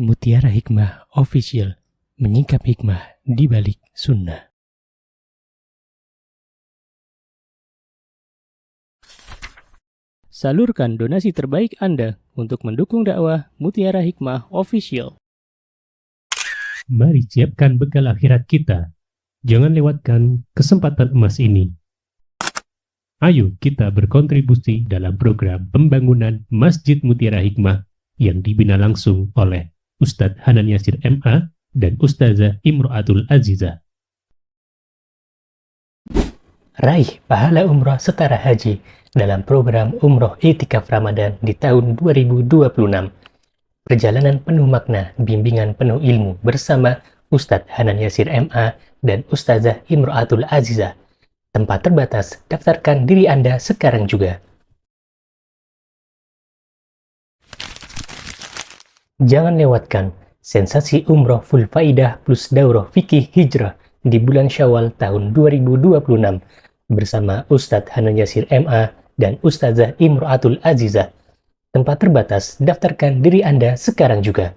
Mutiara Hikmah Official, menyingkap hikmah di balik sunnah. Salurkan donasi terbaik Anda untuk mendukung dakwah Mutiara Hikmah Official. Mari siapkan bekal akhirat kita. Jangan lewatkan kesempatan emas ini. Ayo kita berkontribusi dalam program pembangunan Masjid Mutiara Hikmah yang dibina langsung oleh Ustadz Hanan Yasir MA dan Ustazah Imro'atul Azizah. Raih pahala umroh setara haji dalam program Umroh I'tikaf Ramadan di tahun 2026. Perjalanan penuh makna, bimbingan penuh ilmu bersama Ustadz Hanan Yasir MA dan Ustazah Imro'atul Azizah. Tempat terbatas, daftarkan diri Anda sekarang juga. Jangan lewatkan sensasi umroh full faidah plus daurah fikih hijrah di bulan Syawal tahun 2026 bersama Ustadz Hanan Yasir MA dan Ustazah Imro'atul Azizah. Tempat terbatas, daftarkan diri Anda sekarang juga.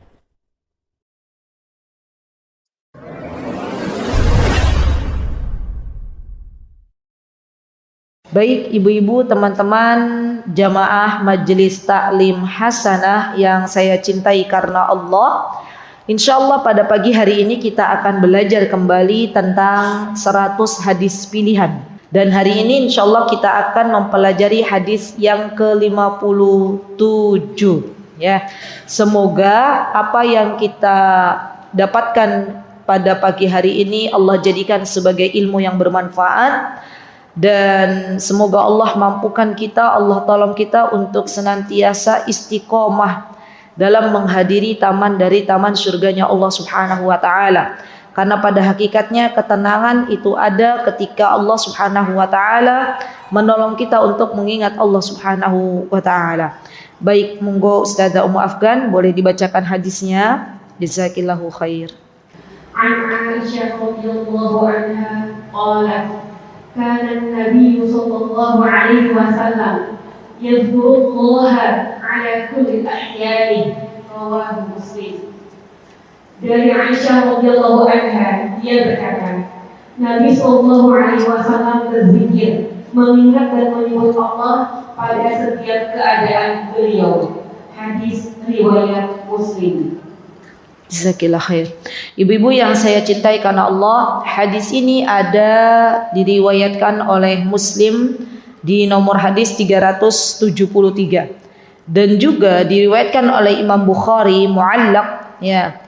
Baik ibu-ibu, teman-teman, jamaah Majelis Taklim Hasanah yang saya cintai karena Allah. Insya Allah pada pagi hari ini kita akan belajar kembali tentang 100 hadis pilihan. Dan hari ini insya Allah kita akan mempelajari hadis yang ke-57. Ya, semoga apa yang kita dapatkan pada pagi hari ini Allah jadikan sebagai ilmu yang bermanfaat. Dan semoga Allah mampukan kita, Allah tolong kita untuk senantiasa istiqomah dalam menghadiri taman dari taman surganya Allah Subhanahu wa ta'ala. Karena pada hakikatnya ketenangan itu ada ketika Allah Subhanahu wa ta'ala menolong kita untuk mengingat Allah Subhanahu wa ta'ala. Baik, monggo Ustazah Ummu Afgan boleh dibacakan hadisnya. Jazakillahu khair. An Aisyah radhiyallahu anha qalat كان النبي صلى الله عليه وسلم يذكر الله على كل أحيانه رواه مسلم. Dari Aisyah radhiyallahu anha, dia berkata, Nabi sallallahu alaihi wasallam berzikir, mengingat dan menyebut Allah pada setiap keadaan beliau. Hadis riwayat Muslim. Jazakillah khair. Ibu-ibu yang saya cintai karena Allah, hadis ini ada diriwayatkan oleh Muslim di nomor hadis 373 dan juga diriwayatkan oleh Imam Bukhari muallaq ya.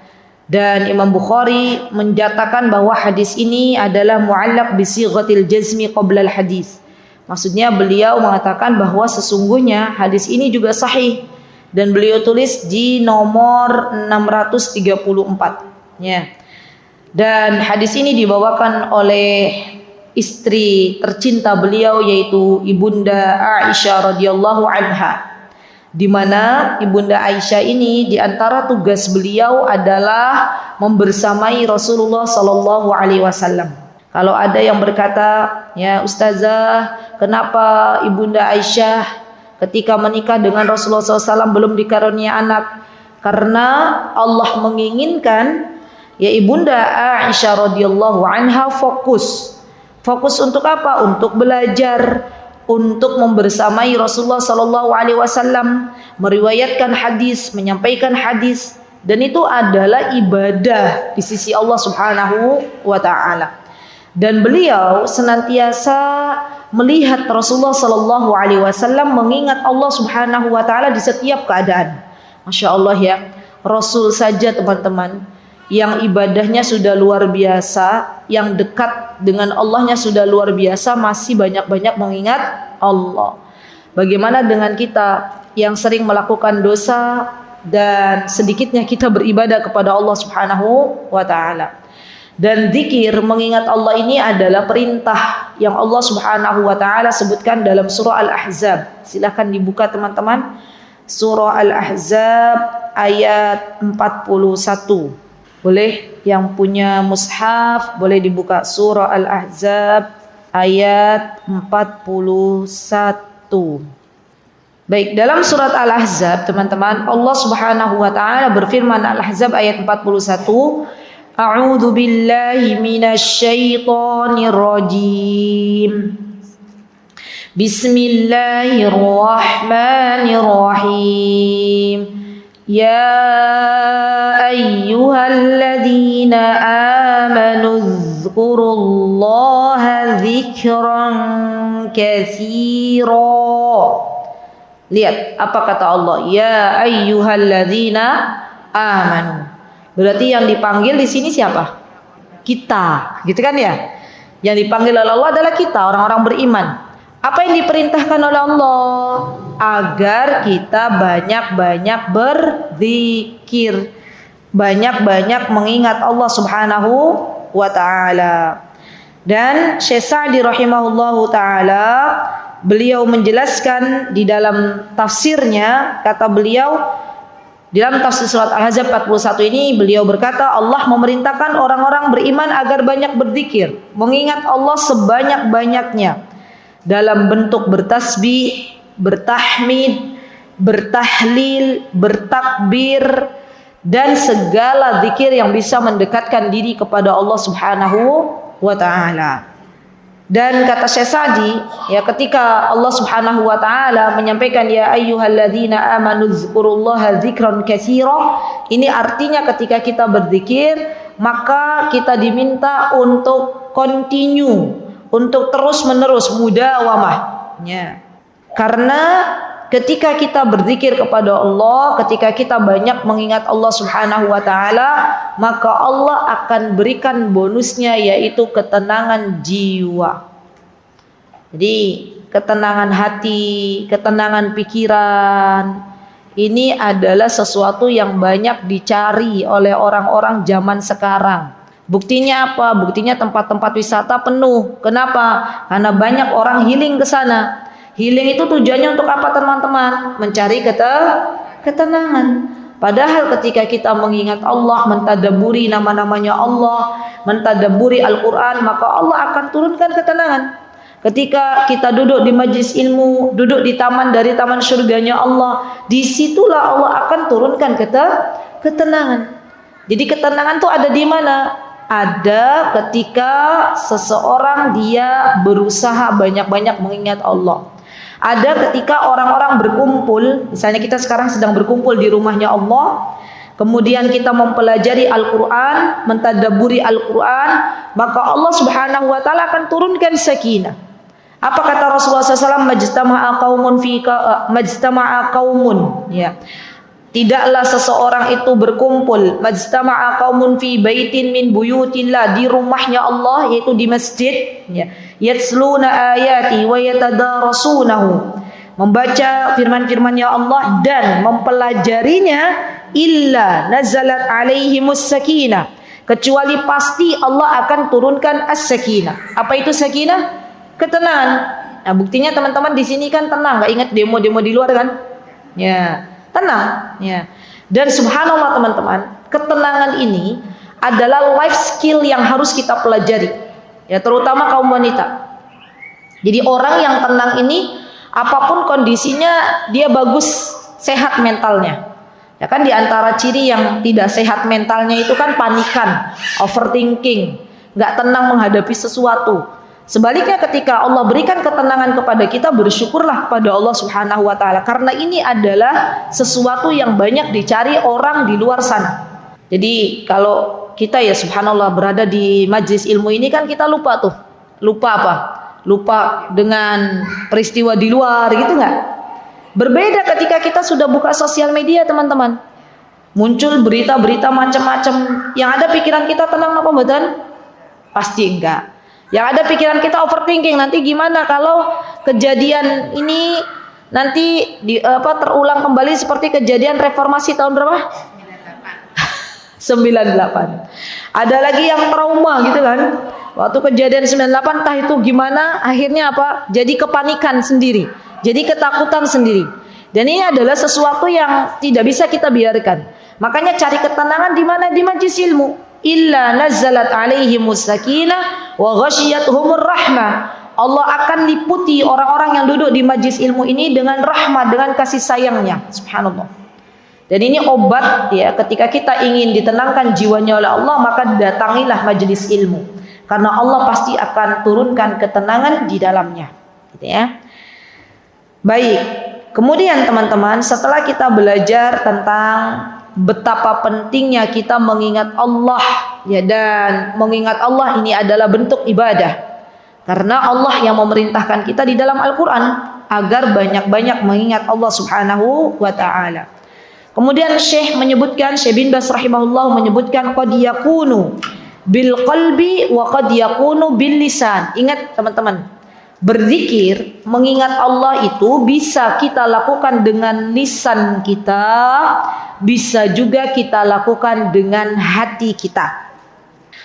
Dan Imam Bukhari menjatakan bahwa hadis ini adalah muallaq bi sighatil jazmi qabla al hadis. Maksudnya beliau mengatakan bahwa sesungguhnya hadis ini juga sahih. Dan beliau tulis di nomor 634 ya. Dan hadis ini dibawakan oleh istri tercinta beliau yaitu Ibunda Aisyah radhiyallahu anha. Di mana Ibunda Aisyah ini di antara tugas beliau adalah membersamai Rasulullah sallallahu alaihi wasallam. Kalau ada yang berkata, "Ya Ustazah, kenapa Ibunda Aisyah ketika menikah dengan Rasulullah SAW belum dikarunia anak?" Karena Allah menginginkan ya Ibunda Aisyah radhiyallahu anha fokus untuk apa? Untuk belajar, untuk membersamai Rasulullah SAW, meriwayatkan hadis, menyampaikan hadis, dan itu adalah ibadah di sisi Allah Subhanahu wa ta'ala. Dan beliau senantiasa melihat Rasulullah sallallahu alaihi wasallam mengingat Allah Subhanahu wa taala di setiap keadaan. Masya Allah ya, Rasul saja teman-teman yang ibadahnya sudah luar biasa, yang dekat dengan Allahnya sudah luar biasa, masih banyak-banyak mengingat Allah. Bagaimana dengan kita yang sering melakukan dosa dan sedikitnya kita beribadah kepada Allah Subhanahu wa taala. Dan zikir mengingat Allah ini adalah perintah yang Allah Subhanahu wa taala sebutkan dalam surah Al-Ahzab. Silahkan dibuka teman-teman. Surah Al-Ahzab ayat 41. Boleh yang punya mushaf boleh dibuka surah Al-Ahzab ayat 41. Baik, dalam surat Al-Ahzab teman-teman, Allah Subhanahu wa taala berfirman, Al-Ahzab ayat 41, A'udzu billahi minasyaitonir rajim. Bismillahirrahmanirrahim. Ya ayyuhalladzina amanu dzkurullaha dzikran katsira. Lihat apa kata Allah, ya ayyuhalladzina amanu. Berarti yang dipanggil di sini siapa? Kita, gitu kan ya? Yang dipanggil oleh Allah adalah kita, orang-orang beriman. Apa yang diperintahkan oleh Allah? Agar kita banyak-banyak berzikir, banyak-banyak mengingat Allah Subhanahu wa taala. Dan Syekh Sa'di rahimahullahu taala, beliau menjelaskan di dalam tafsirnya, kata beliau di dalam tafsir surat Al-Ahzab 41 ini, beliau berkata, Allah memerintahkan orang-orang beriman agar banyak berzikir, mengingat Allah sebanyak-banyaknya dalam bentuk bertasbih, bertahmid, bertahlil, bertakbir, dan segala zikir yang bisa mendekatkan diri kepada Allah Subhanahu wa taala. Dan kata Syekh Sa'di, ya, ketika Allah Subhanahu wa taala menyampaikan ya ayyuhalladzina amanu dzkurullaha dzikran katsira, ini artinya ketika kita berzikir maka kita diminta untuk continue, untuk terus-menerus mudawamah, ya. Karena ketika kita berzikir kepada Allah, ketika kita banyak mengingat Allah Subhanahu wa taala, maka Allah akan berikan bonusnya, yaitu ketenangan jiwa. Jadi ketenangan hati, ketenangan pikiran, ini adalah sesuatu yang banyak dicari oleh orang-orang zaman sekarang. Buktinya apa? Buktinya tempat-tempat wisata penuh. Kenapa? Karena banyak orang healing ke sana. Healing itu tujuannya untuk apa teman-teman? Mencari ketenangan. Padahal ketika kita mengingat Allah, mentadabburi nama-namanya Allah, mentadabburi Al-Quran, maka Allah akan turunkan ketenangan. Ketika kita duduk di majlis ilmu, duduk di taman dari taman surganya Allah, disitulah Allah akan turunkan ketenangan. Jadi ketenangan itu ada di mana? Ada ketika seseorang dia berusaha banyak-banyak mengingat Allah. Ada ketika orang-orang berkumpul, misalnya kita sekarang sedang berkumpul di rumahnya Allah, kemudian kita mempelajari Al-Quran, mentadabburi Al-Quran, maka Allah Subhanahu wa taala akan turunkan sakinah. Apa kata Rasulullah SAW? Majtama'a qaumun, ya. Tidaklah seseorang itu berkumpul, majtama'a qaumun fi baitin min buyutillah, di rumahnya Allah, yaitu di masjid, ya. Yatsluna ayati wa yatadarasunahu, membaca firman-firmannya Allah dan mempelajarinya, illa nazalat alaihimus sakinah, kecuali pasti Allah akan turunkan as-sakinah. Apa itu sakinah? Ketenangan. Nah, buktinya teman-teman di sini kan tenang, nggak ingat demo-demo di luar kan? Ya, tenang, ya. Dan subhanallah teman-teman, ketenangan ini adalah life skill yang harus kita pelajari, ya, terutama kaum wanita. Jadi orang yang tenang ini, apapun kondisinya dia bagus, sehat mentalnya. Ya kan, di antara ciri yang tidak sehat mentalnya itu kan panikan, overthinking, nggak tenang menghadapi sesuatu. Sebaliknya ketika Allah berikan ketenangan kepada kita, bersyukurlah kepada Allah Subhanahu wa taala, karena ini adalah sesuatu yang banyak dicari orang di luar sana. Jadi kalau kita, ya subhanallah, berada di majlis ilmu ini kan kita lupa tuh. Lupa apa? Lupa dengan peristiwa di luar, gitu nggak? Berbeda ketika kita sudah buka sosial media teman-teman. Muncul berita-berita macam-macam, yang ada pikiran kita tenang apa betul? Pasti enggak. Yang ada pikiran kita overthinking, nanti gimana kalau kejadian ini nanti terulang kembali seperti kejadian reformasi tahun berapa? 98. Ada lagi yang trauma gitu kan. Waktu kejadian 98 entah itu gimana, akhirnya apa? Jadi kepanikan sendiri. Jadi ketakutan sendiri. Dan ini adalah sesuatu yang tidak bisa kita biarkan. Makanya cari ketenangan di mana? Di majlis ilmu. Illa nazzalat alaihimus sakinah wa ghasyiyatuhumur rahmah. Allah akan liputi orang-orang yang duduk di majlis ilmu ini dengan rahmat, dengan kasih sayangnya. Subhanallah. Dan ini obat ya, ketika kita ingin ditenangkan jiwanya oleh Allah, maka datangilah majlis ilmu. Karena Allah pasti akan turunkan ketenangan di dalamnya. Gitu ya. Baik. Kemudian teman-teman, setelah kita belajar tentang betapa pentingnya kita mengingat Allah ya, dan mengingat Allah ini adalah bentuk ibadah. Karena Allah yang memerintahkan kita di dalam Al-Quran agar banyak-banyak mengingat Allah Subhanahu wa ta'ala. Kemudian Syekh bin Baz rahimahullah menyebutkan qad yakunu bil qalbi wa qad yakunu bil lisan. Ingat teman-teman, berzikir, mengingat Allah itu bisa kita lakukan dengan lisan kita, bisa juga kita lakukan dengan hati kita.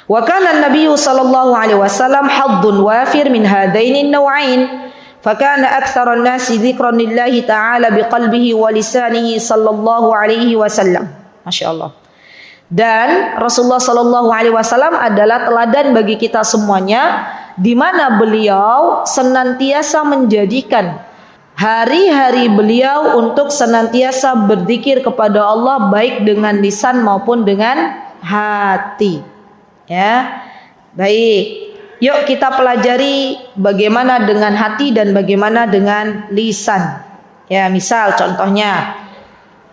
Wa kana an-nabiy sallallahu alaihi wasallam haddun wafir min hadaini an-naw'ain, fa kana aktsara an-nasi dzikran lillahi ta'ala biqalbihi wa lisanihi sallallahu alaihi wasallam. Masyaallah. Dan Rasulullah sallallahu alaihi wasallam adalah teladan bagi kita semuanya, di mana beliau senantiasa menjadikan hari-hari beliau untuk senantiasa berzikir kepada Allah baik dengan lisan maupun dengan hati. Ya, baik. Yuk kita pelajari bagaimana dengan hati dan bagaimana dengan lisan. Ya, misal contohnya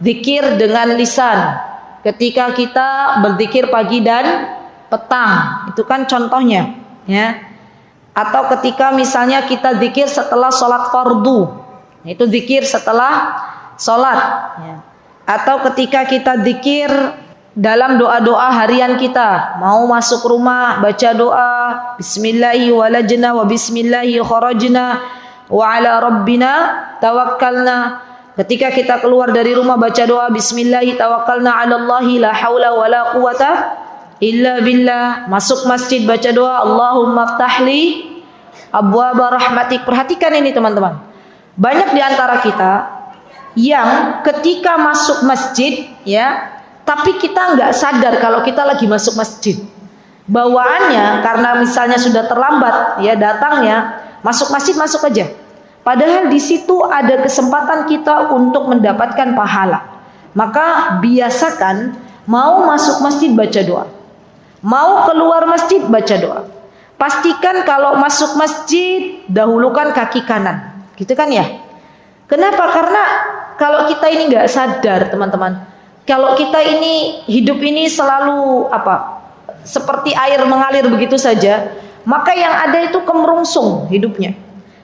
zikir dengan lisan. Ketika kita berzikir pagi dan petang, itu kan contohnya. Ya. Atau ketika misalnya kita zikir setelah sholat fardu, itu zikir setelah sholat. Ya. Atau ketika kita zikir dalam doa-doa harian kita, mau masuk rumah baca doa bismillahi walajna wa bismillahi kharajna wa ala rabbina tawakkalna. Ketika kita keluar dari rumah baca doa bismillahi tawakkalna ala Allahi la haula wa la quwata illa billah. Masuk masjid baca doa Allahumma ftahli abwaaba rahmatik. Perhatikan ini teman-teman, banyak di antara kita yang ketika masuk masjid ya, tapi kita nggak sadar kalau kita lagi masuk masjid. Bawaannya karena misalnya sudah terlambat ya datangnya, masuk masjid masuk aja. Padahal di situ ada kesempatan kita untuk mendapatkan pahala. Maka biasakan mau masuk masjid baca doa, mau keluar masjid baca doa. Pastikan kalau masuk masjid dahulukan kaki kanan, gitu kan ya? Kenapa? Karena kalau kita ini nggak sadar teman-teman, kalau kita ini hidup ini selalu seperti air mengalir begitu saja, maka yang ada itu kemerungsung hidupnya.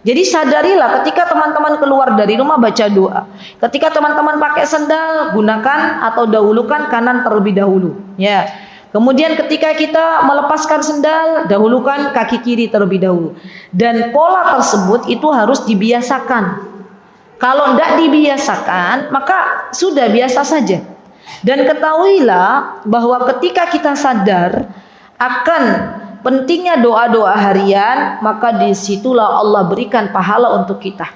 Jadi sadarilah ketika teman-teman keluar dari rumah baca doa. Ketika teman-teman pakai sandal, gunakan atau dahulukan kanan terlebih dahulu. Ya. Kemudian ketika kita melepaskan sandal, dahulukan kaki kiri terlebih dahulu. Dan pola tersebut itu harus dibiasakan. Kalau tidak dibiasakan, maka sudah biasa saja. Dan ketahuilah bahwa ketika kita sadar akan pentingnya doa-doa harian, maka disitulah Allah berikan pahala untuk kita.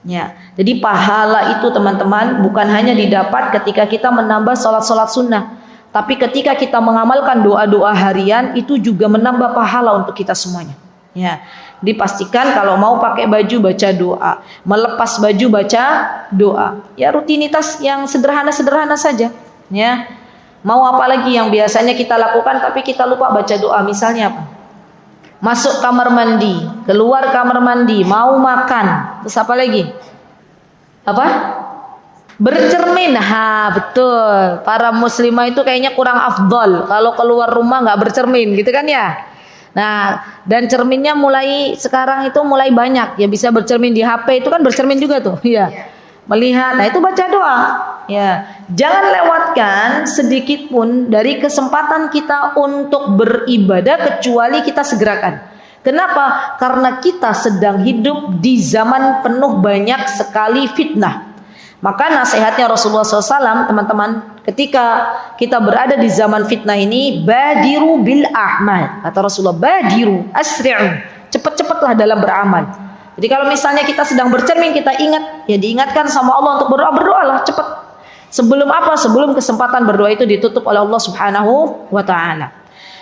Ya, jadi pahala itu teman-teman bukan hanya didapat ketika kita menambah sholat-sholat sunnah, tapi ketika kita mengamalkan doa-doa harian itu juga menambah pahala untuk kita semuanya. Ya, dipastikan kalau mau pakai baju baca doa, melepas baju baca doa. Ya, rutinitas yang sederhana-sederhana saja. Ya. Mau apa lagi yang biasanya kita lakukan tapi kita lupa baca doa, misalnya apa? Masuk kamar mandi, keluar kamar mandi, mau makan, terus apa lagi? Apa? Bercermin. Ha, betul. Para muslimah itu kayaknya kurang afdol kalau keluar rumah nggak bercermin, gitu kan ya? Nah, dan cerminnya mulai sekarang itu mulai banyak, ya bisa bercermin di HP itu kan bercermin juga tuh, ya. Melihat, nah itu baca doa. Ya, jangan lewatkan sedikit pun dari kesempatan kita untuk beribadah kecuali kita segerakan. Kenapa? Karena kita sedang hidup di zaman penuh banyak sekali fitnah. Maka nasihatnya Rasulullah SAW, teman-teman, ketika kita berada di zaman fitnah ini, badiru bil a'mal. Kata Rasulullah, badiru, asri'u, cepat-cepatlah dalam beramal. Jadi kalau misalnya kita sedang bercermin, kita ingat, ya diingatkan sama Allah untuk berdoa, berdoalah cepat. Sebelum apa? Sebelum kesempatan berdoa itu ditutup oleh Allah Subhanahu wa ta'ala.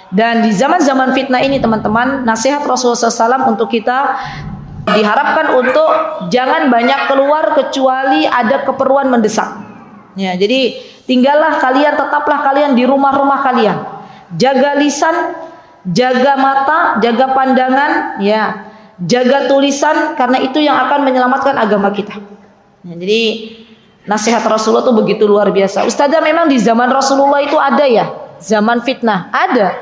Dan di zaman-zaman fitnah ini teman-teman, nasihat Rasulullah SAW untuk kita diharapkan untuk jangan banyak keluar kecuali ada keperluan mendesak. Ya, jadi tinggallah kalian, tetaplah kalian di rumah-rumah kalian. Jaga lisan, jaga mata, jaga pandangan, ya, jaga tulisan, karena itu yang akan menyelamatkan agama kita. Ya, jadi nasihat Rasulullah itu begitu luar biasa. Ustazah, memang di zaman Rasulullah itu ada ya zaman fitnah? Ada.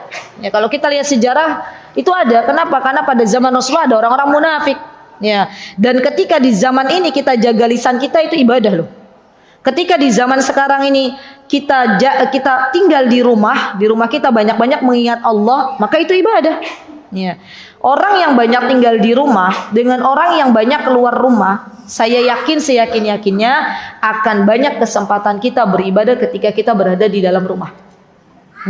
Ya, kalau kita lihat sejarah itu ada. Kenapa? Karena pada zaman Rasulullah ada orang-orang munafik. Ya, dan ketika di zaman ini kita jaga lisan kita, itu ibadah loh. Ketika di zaman sekarang ini kita tinggal di rumah kita banyak-banyak mengingat Allah, maka itu ibadah. Ya. Orang yang banyak tinggal di rumah dengan orang yang banyak keluar rumah, saya yakin seyakin-yakinnya akan banyak kesempatan kita beribadah ketika kita berada di dalam rumah.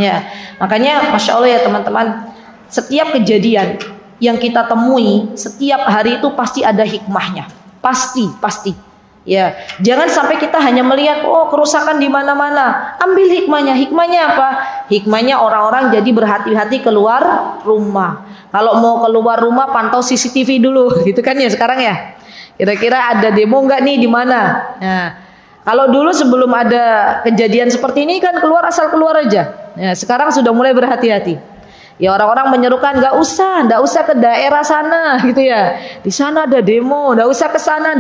Ya, makanya Masya Allah ya teman-teman, setiap kejadian yang kita temui setiap hari itu pasti ada hikmahnya, pasti. Ya, jangan sampai kita hanya melihat kerusakan di mana-mana. Ambil hikmahnya. Hikmahnya apa? Hikmahnya orang-orang jadi berhati-hati keluar rumah. Kalau mau keluar rumah pantau CCTV dulu, gitu kan ya sekarang ya. Kira-kira ada demo nggak nih di mana? Nah, kalau dulu sebelum ada kejadian seperti ini kan keluar asal keluar aja. Ya, sekarang sudah mulai berhati-hati. Ya, orang-orang menyerukan nggak usah ke daerah sana gitu ya. Di sana ada demo, nggak usah ke sana.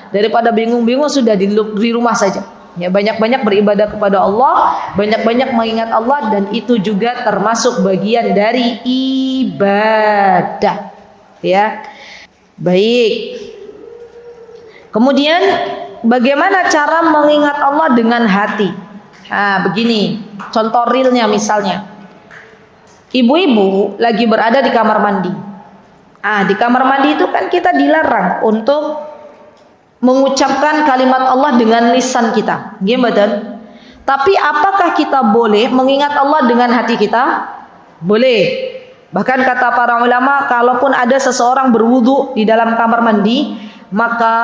Daripada bingung-bingung sudah di rumah saja. Ya, banyak-banyak beribadah kepada Allah, banyak-banyak mengingat Allah, dan itu juga termasuk bagian dari ibadah. Ya. Baik. Kemudian bagaimana cara mengingat Allah dengan hati? Nah, begini, contoh realnya misalnya. Ibu-ibu lagi berada di kamar mandi. Di kamar mandi itu kan kita dilarang untuk mengucapkan kalimat Allah dengan lisan kita. Gimana? Tapi apakah kita boleh mengingat Allah dengan hati kita? Boleh. Bahkan kata para ulama, kalaupun ada seseorang berwudu di dalam kamar mandi, maka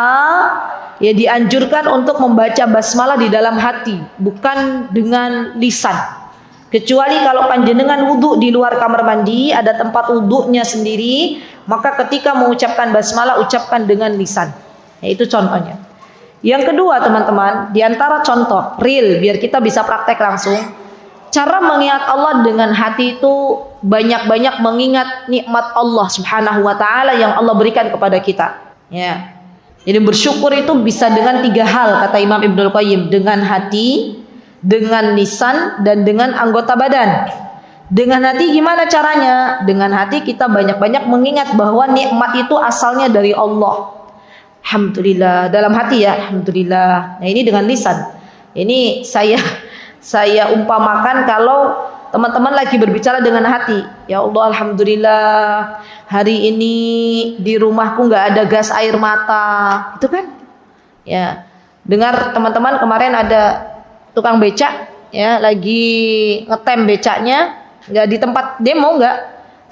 ya dianjurkan untuk membaca basmalah di dalam hati, bukan dengan lisan. Kecuali kalau panjenengan wudu di luar kamar mandi, ada tempat wudunya sendiri, maka ketika mengucapkan basmalah ucapkan dengan lisan. Ya, itu contohnya. Yang kedua teman-teman, di antara contoh real biar kita bisa praktek langsung, cara mengingat Allah dengan hati itu banyak-banyak mengingat nikmat Allah Subhanahu wa taala yang Allah berikan kepada kita. Ya. Jadi bersyukur itu bisa dengan 3 hal kata Imam Ibnul Qayyim, dengan hati, dengan lisan, dan dengan anggota badan. Dengan hati gimana caranya? Dengan hati kita banyak-banyak mengingat bahwa nikmat itu asalnya dari Allah. Alhamdulillah, dalam hati ya, alhamdulillah. Nah, ini dengan lisan. Ini saya umpamakan kalau teman-teman lagi berbicara dengan hati. Ya Allah, alhamdulillah, hari ini di rumahku nggak ada gas air mata. Itu kan? Ya. Dengar teman-teman kemarin ada tukang becak ya lagi ngetem becaknya, nggak di tempat demo nggak,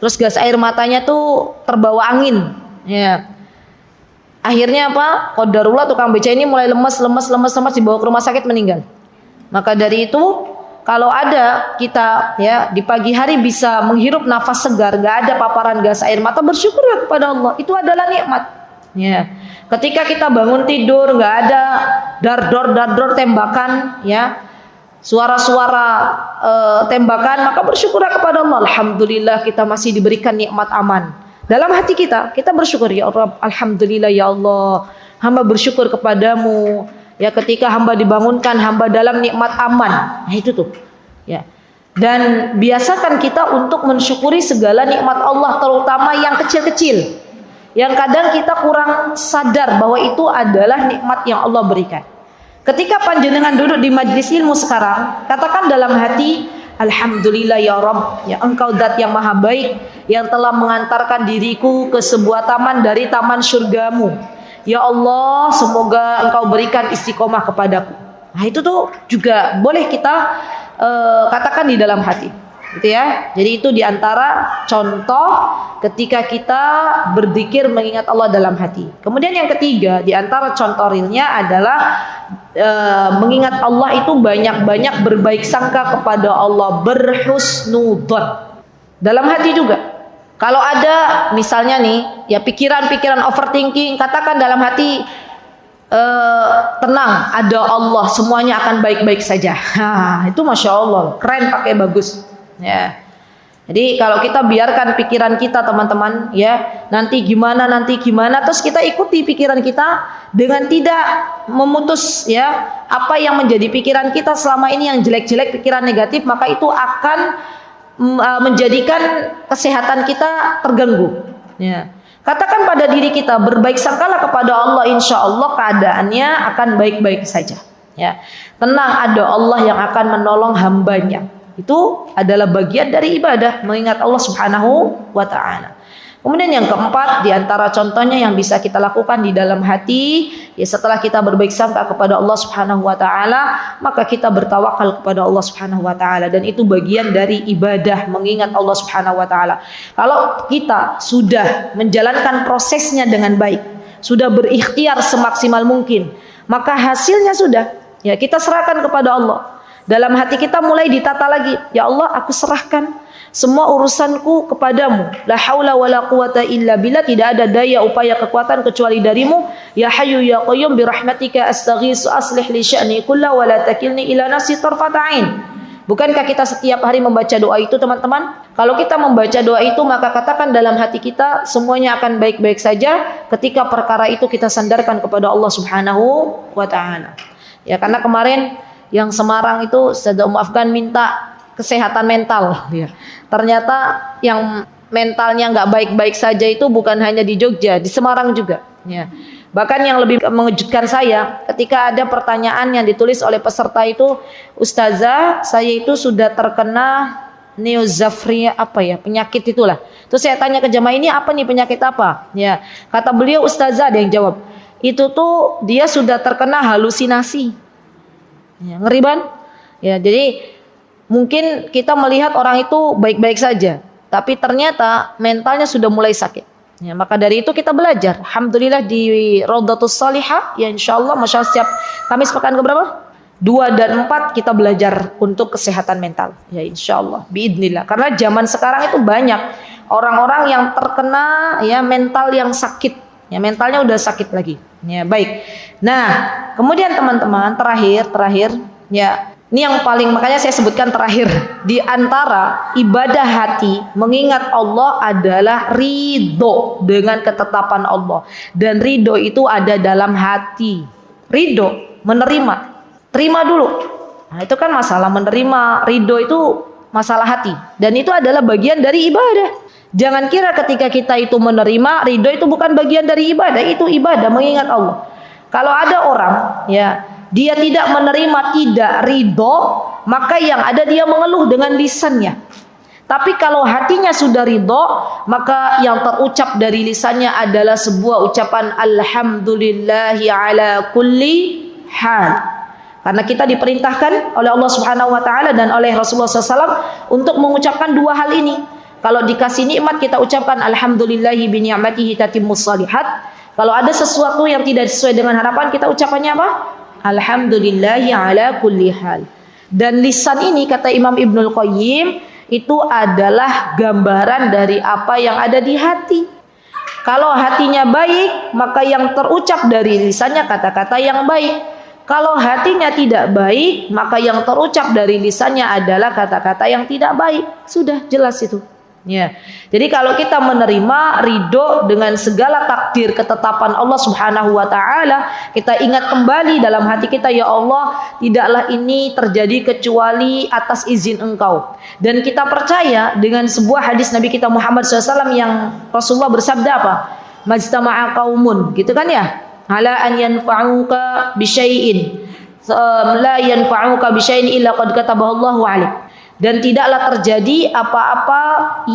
terus gas air matanya tuh terbawa angin ya, akhirnya apa, qadarullah tukang becak ini mulai lemes dibawa ke rumah sakit meninggal. Maka dari itu kalau ada kita ya di pagi hari bisa menghirup nafas segar, nggak ada paparan gas air mata, bersyukurlah kepada Allah, itu adalah nikmat ya. Ketika kita bangun tidur nggak ada dar-dor tembakan ya, suara-suara tembakan, maka bersyukurlah kepada Allah. Alhamdulillah kita masih diberikan nikmat aman. Dalam hati kita bersyukur, ya Allah, alhamdulillah ya Allah, hamba bersyukur kepadamu ya ketika hamba dibangunkan, hamba dalam nikmat aman. Nah itu tuh ya. Dan biasakan kita untuk mensyukuri segala nikmat Allah, terutama yang kecil-kecil, yang kadang kita kurang sadar bahwa itu adalah nikmat yang Allah berikan. Ketika panjenengan duduk di majlis ilmu sekarang, katakan dalam hati, alhamdulillah ya Rabb, ya Engkau zat yang maha baik yang telah mengantarkan diriku ke sebuah taman dari taman surgamu. Ya Allah, semoga Engkau berikan istiqomah kepadaku. Nah itu tuh juga boleh kita katakan di dalam hati, gitu ya. Jadi itu diantara contoh ketika kita berzikir mengingat Allah dalam hati. Kemudian yang ketiga, di antara contoh realnya adalah mengingat Allah itu banyak-banyak berbaik sangka kepada Allah, berhusnudzon dalam hati juga. Kalau ada misalnya nih, ya pikiran-pikiran overthinking, katakan dalam hati, tenang, ada Allah, semuanya akan baik-baik saja. Itu Masya Allah, keren, pakai bagus. Ya. Jadi kalau kita biarkan pikiran kita teman-teman, ya nanti gimana, terus kita ikuti pikiran kita dengan tidak memutus ya apa yang menjadi pikiran kita selama ini yang jelek-jelek, pikiran negatif, maka itu akan menjadikan kesehatan kita terganggu. Ya. Katakan pada diri kita, berbaik sangkalah kepada Allah, insya Allah keadaannya akan baik-baik saja. Ya. Tenang, ada Allah yang akan menolong hambanya. Itu adalah bagian dari ibadah, mengingat Allah Subhanahu wa ta'ala. Kemudian yang keempat, di antara contohnya yang bisa kita lakukan di dalam hati, ya setelah kita berbaik sangka kepada Allah Subhanahu wa ta'ala, maka kita bertawakal kepada Allah Subhanahu wa ta'ala, dan itu bagian dari ibadah, mengingat Allah Subhanahu wa ta'ala. Kalau kita sudah menjalankan prosesnya dengan baik, sudah berikhtiar semaksimal mungkin, maka hasilnya sudah, ya kita serahkan kepada Allah. Dalam hati kita mulai ditata lagi, ya Allah, aku serahkan semua urusanku kepadamu. La haula wala quwata illa billah, tidak ada daya upaya kekuatan kecuali darimu. Ya Hayyu ya Qayyum bi rahmatika astaghiitsu aslih li sya'ni kullahu wa la takilni ila nafsi tarfata ain. Bukankah kita setiap hari membaca doa itu teman-teman? Kalau kita membaca doa itu, maka katakan dalam hati kita semuanya akan baik-baik saja ketika perkara itu kita sandarkan kepada Allah Subhanahu wa ta'ala. Ya, karena kemarin yang Semarang itu Ustazah Afgan minta kesehatan mental, ya. Ternyata yang mentalnya nggak baik-baik saja itu bukan hanya di Jogja, di Semarang juga, ya. Bahkan yang lebih mengejutkan saya, ketika ada pertanyaan yang ditulis oleh peserta itu, Ustazah, saya itu sudah terkena neozafria, apa ya, penyakit itulah. Terus saya tanya ke jamaah, ini apa nih, penyakit apa? Ya, kata beliau, Ustazah, ada yang jawab, itu tuh dia sudah terkena halusinasi. Ya, ngeri banget. Ya, jadi mungkin kita melihat orang itu baik-baik saja, tapi ternyata mentalnya sudah mulai sakit. Ya, maka dari itu kita belajar. Alhamdulillah di Raudhatus Shalihah, ya insyaallah, masya Allah, setiap Kamis pekan keberapa? 2 dan 4 kita belajar untuk kesehatan mental. Ya insyaallah, biidznillah. Karena zaman sekarang itu banyak orang-orang yang terkena ya mental yang sakit. Ya, mentalnya udah sakit lagi. Ya, baik. Nah, kemudian teman-teman, terakhir ya, ini yang paling, makanya saya sebutkan terakhir, di antara ibadah hati mengingat Allah adalah ridho dengan ketetapan Allah, dan ridho itu ada dalam hati. Ridho, menerima, terima dulu. Nah, itu kan masalah menerima, ridho itu masalah hati, dan itu adalah bagian dari ibadah. Jangan kira ketika kita itu menerima, ridho itu bukan bagian dari ibadah, itu ibadah mengingat Allah. Kalau ada orang ya, dia tidak menerima, tidak ridho, maka yang ada dia mengeluh dengan lisannya. Tapi kalau hatinya sudah ridho, maka yang terucap dari lisannya adalah sebuah ucapan alhamdulillahi ala kulli hal. Karena kita diperintahkan oleh Allah Subhanahu wa ta'ala dan oleh Rasulullah SAW untuk mengucapkan dua hal ini. Kalau dikasih nikmat kita ucapkan alhamdulillahi bi ni'matihi tatimmus shalihat. Kalau ada sesuatu yang tidak sesuai dengan harapan, kita ucapannya apa? Alhamdulillahi ala kulli hal. Dan lisan ini kata Imam Ibnul Qayyim itu adalah gambaran dari apa yang ada di hati. Kalau hatinya baik, maka yang terucap dari lisannya kata-kata yang baik. Kalau hatinya tidak baik, maka yang terucap dari lisannya adalah kata-kata yang tidak baik. Sudah jelas itu. Ya. Jadi kalau kita menerima ridho dengan segala takdir ketetapan Allah Subhanahu wa ta'ala, kita ingat kembali dalam hati kita, ya Allah, tidaklah ini terjadi kecuali atas izin Engkau. Dan kita percaya dengan sebuah hadis Nabi kita Muhammad SAW yang Rasulullah bersabda apa? Majtama'a qaumun, gitu kan ya? Ala an yanfa'uka bisyai'in la yanfa'uka bisyai'in illa qad katabahu Allahu 'alaik. Dan tidaklah terjadi apa-apa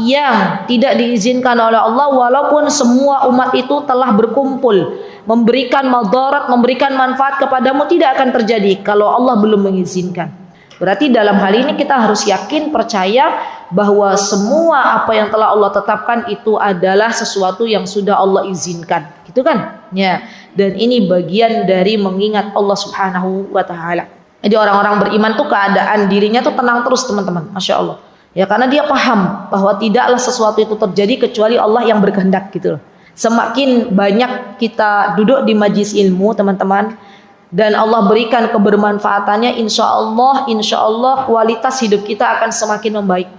yang tidak diizinkan oleh Allah, walaupun semua umat itu telah berkumpul memberikan madarat, memberikan manfaat kepadamu, tidak akan terjadi kalau Allah belum mengizinkan. Berarti dalam hal ini kita harus yakin, percaya bahwa semua apa yang telah Allah tetapkan itu adalah sesuatu yang sudah Allah izinkan, gitu kan? Ya. Dan ini bagian dari mengingat Allah Subhanahu wa taala. Jadi orang-orang beriman tuh keadaan dirinya tuh tenang terus, teman-teman. Masya Allah. Ya, karena dia paham bahwa tidaklah sesuatu itu terjadi kecuali Allah yang berkehendak, gitu loh. Semakin banyak kita duduk di majlis ilmu, teman-teman, dan Allah berikan kebermanfaatannya, insya Allah kualitas hidup kita akan semakin membaik.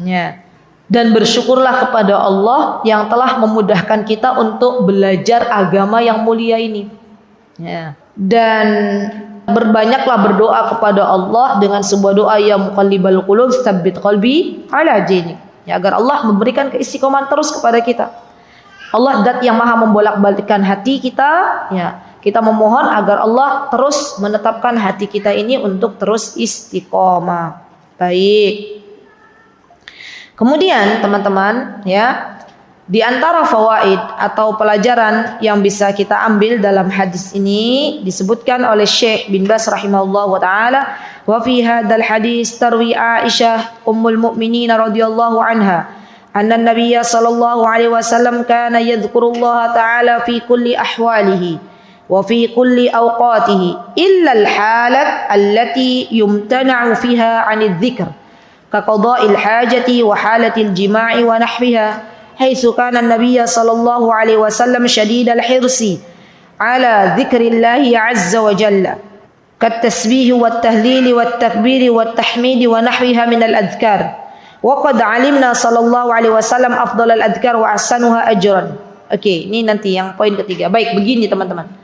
Ya. Dan bersyukurlah kepada Allah yang telah memudahkan kita untuk belajar agama yang mulia ini. Ya. Dan berbanyaklah berdoa kepada Allah dengan sebuah doa, ya muqallibal qulub tsabbit qalbi ala dinik. Ya, agar Allah memberikan keistiqomahan terus kepada kita. Allah zat yang maha membolak-balikkan hati kita, ya. Kita memohon agar Allah terus menetapkan hati kita ini untuk terus istiqomah. Baik. Kemudian teman-teman, ya, di antara fawaid atau pelajaran yang bisa kita ambil dalam hadis ini disebutkan oleh Syekh bin Baz rahimahullahu taala, wa fi hadzal hadis tarwi Aisyah ummul mukminin radhiyallahu anha anna an-nabiy sallallahu alaihi wasallam kana yadhkurullaha taala fi kulli ahwalihi wa fi kulli awqatihi illa al-halat allati yumtana'u fiha 'anil dzikr ka qada'il hajati wa halatil jima'i wa nahwiha haitsu kana an-nabiy sallallahu alaihi wasallam shadidal hirsi 'ala dzikrillahi 'azza wa jalla kat tasbih wat tahlil wat takbir wat tahmid wa nahwiha min al-adhkar wa qad 'alimna sallallahu alaihi wasallam afdhalal adhkar wa ahsanuha ajran. Oke, ini nanti yang poin ketiga. Baik, begini teman-teman.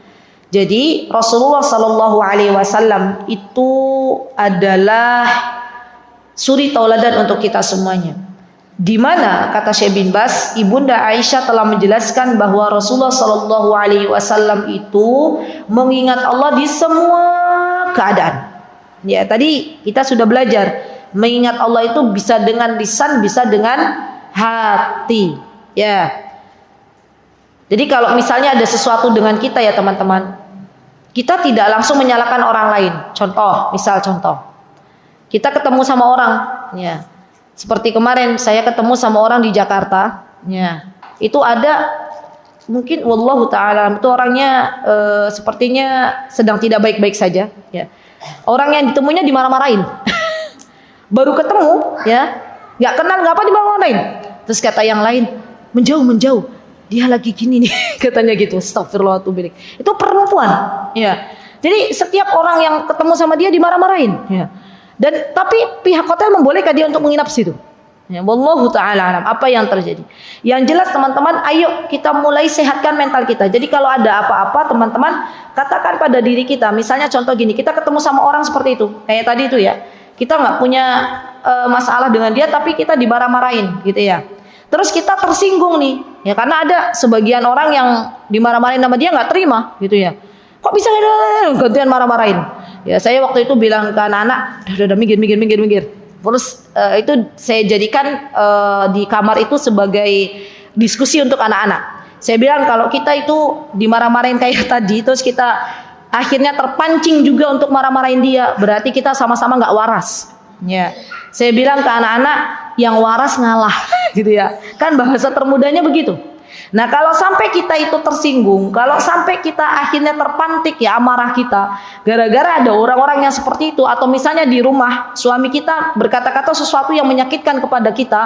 Jadi Rasulullah Sallallahu Alaihi Wasallam itu adalah suri tauladan untuk kita semuanya. Di mana kata Syekh bin Baz, ibunda Aisyah telah menjelaskan bahwa Rasulullah Sallallahu Alaihi Wasallam itu mengingat Allah di semua keadaan. Ya, tadi kita sudah belajar mengingat Allah itu bisa dengan lisan, bisa dengan hati. Ya. Jadi kalau misalnya ada sesuatu dengan kita, ya teman-teman, kita tidak langsung menyalahkan orang lain. Contoh, kita ketemu sama orang, ya. Seperti kemarin saya ketemu sama orang di Jakarta, ya. Itu ada mungkin wallahu taala itu orangnya sepertinya sedang tidak baik-baik saja, ya. Orang yang ditemuinya dimarah-marahin. Baru ketemu, ya, nggak kenal, ngapa dimarah-marahin. Terus kata yang lain, menjauh. Dia lagi gini nih, katanya gitu. Astagfirullahaladzim. Itu perempuan, ya. Jadi setiap orang yang ketemu sama dia dimarah-marahin, ya. Dan tapi pihak hotel membolehkan dia untuk menginap situ. Ya, wallahu taala alam apa yang terjadi. Yang jelas teman-teman, ayo kita mulai sehatkan mental kita. Jadi kalau ada apa-apa, teman-teman katakan pada diri kita. Misalnya contoh gini, kita ketemu sama orang seperti itu, kayak tadi itu, ya. Kita nggak punya masalah dengan dia, tapi kita dimarah-marahin, gitu ya. Terus kita tersinggung nih, ya, karena ada sebagian orang yang dimarah-marahin sama dia nggak terima, gitu ya. Kok bisa gantian marah-marahin? Ya, saya waktu itu bilang ke anak-anak, udah minggir. Terus itu saya jadikan di kamar itu sebagai diskusi untuk anak-anak. Saya bilang kalau kita itu dimarah-marahin kayak tadi, terus kita akhirnya terpancing juga untuk marah-marahin dia, berarti kita sama-sama nggak waras. Ya, saya bilang ke anak-anak, yang waras ngalah, gitu ya. Kan bahasa termudahnya begitu. Nah, kalau sampai kita itu tersinggung, kalau sampai kita akhirnya terpantik, ya, amarah kita gara-gara ada orang-orang yang seperti itu, atau misalnya di rumah suami kita berkata-kata sesuatu yang menyakitkan kepada kita,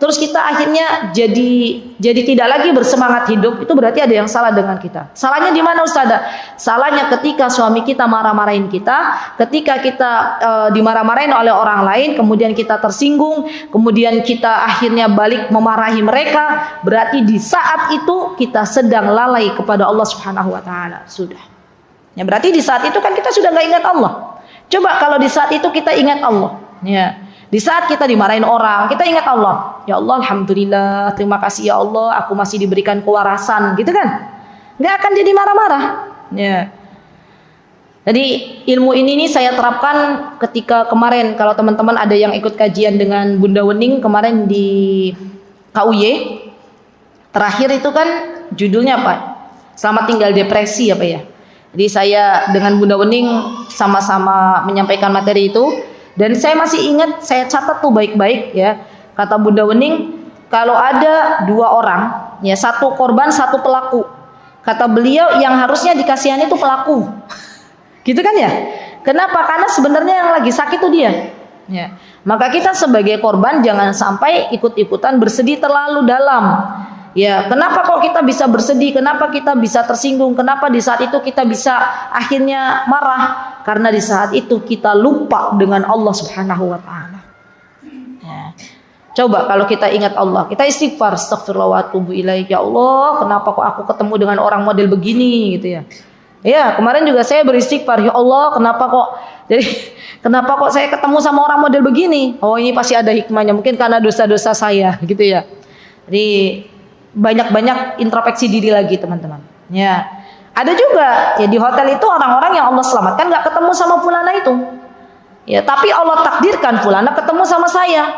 terus kita akhirnya jadi tidak lagi bersemangat hidup, itu berarti ada yang salah dengan kita. Salahnya di mana, Ustazah? Salahnya ketika suami kita marah-marahin kita, ketika kita dimarah-marahin oleh orang lain, kemudian kita tersinggung, kemudian kita akhirnya balik memarahi mereka, berarti di saat itu kita sedang lalai kepada Allah Subhanahu wa taala. Sudah. Ya, berarti di saat itu kan kita sudah nggak ingat Allah. Coba kalau di saat itu kita ingat Allah, ya. Di saat kita dimarahin orang, kita ingat Allah. Ya Allah, alhamdulillah, terima kasih ya Allah, aku masih diberikan kewarasan, gitu kan? Nggak akan jadi marah-marah. Ya. Jadi ilmu ini nih saya terapkan ketika kemarin, kalau teman-teman ada yang ikut kajian dengan Bunda Wening kemarin di KUY, terakhir itu kan judulnya apa? Selamat tinggal depresi apa ya? Jadi saya dengan Bunda Wening sama-sama menyampaikan materi itu, dan saya masih ingat, saya catat tuh baik-baik ya. Kata Bunda Wening, kalau ada 2 orang, ya, 1 korban, 1 pelaku. Kata beliau yang harusnya dikasihani itu pelaku. Gitu kan ya? Kenapa? Karena sebenarnya yang lagi sakit itu dia. Ya. Maka kita sebagai korban jangan sampai ikut-ikutan bersedih terlalu dalam. Ya, kenapa kok kita bisa bersedih? Kenapa kita bisa tersinggung? Kenapa di saat itu kita bisa akhirnya marah? Karena di saat itu kita lupa dengan Allah Subhanahu wa taala. Ya. Coba kalau kita ingat Allah, kita istighfar, astagfirullah wa atubu ilaik. Ya Allah, kenapa kok aku ketemu dengan orang model begini gitu ya. Ya, kemarin juga saya beristighfar, ya Allah, kenapa kok saya ketemu sama orang model begini? Oh, ini pasti ada hikmahnya, mungkin karena dosa-dosa saya gitu ya. Jadi banyak-banyak introspeksi diri lagi, teman-teman. Ya. Ada juga ya di hotel itu orang-orang yang Allah selamatkan nggak ketemu sama fulana itu. Ya, tapi Allah takdirkan fulana ketemu sama saya.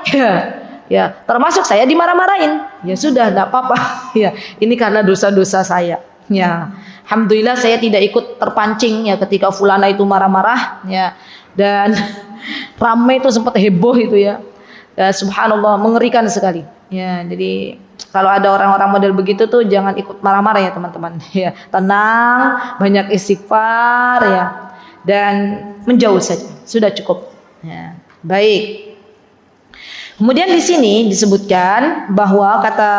Ya, termasuk saya dimarah-marahin. Ya sudah, enggak apa-apa. Ya, ini karena dosa-dosa saya. Ya, alhamdulillah saya tidak ikut terpancing ya ketika fulana itu marah-marah ya, dan ramai itu sempat heboh itu ya. Ya, subhanallah, mengerikan sekali. Ya, jadi kalau ada orang-orang model begitu tuh jangan ikut marah-marah ya, teman-teman. Ya, tenang, banyak istighfar ya, dan menjauh saja. Sudah cukup. Ya, baik. Kemudian di sini disebutkan bahwa kata